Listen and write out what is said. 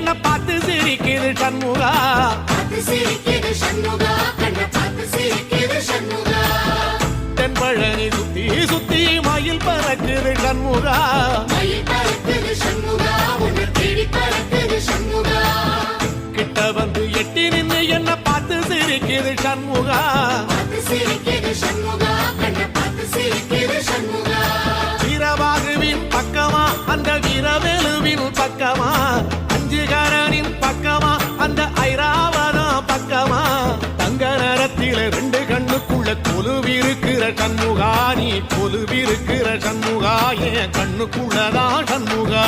என்ன பார்த்து சிரிக்குது சண்முகா தென்பழனி சுத்தி சுத்தி மயில் பறக்குது சண்முகா கிட்ட வந்து எட்டி நின்று என்ன பார்த்து சிரிக்குது சண்முகா வீரவாகுவின் பக்கமா அந்த வீரவேலுவின் பக்கமா அஞ்சுகாரனின் பக்கமா அந்த ஐராவதம் பக்கமா தங்க நேரத்தில ரெண்டு கண்ணுக்குள்ள கொலுவிருக்கிற சண்முகா நீ கொலுவிருக்கிற சண்முகா என் கண்ணுக்குள்ளதான் சண்முகா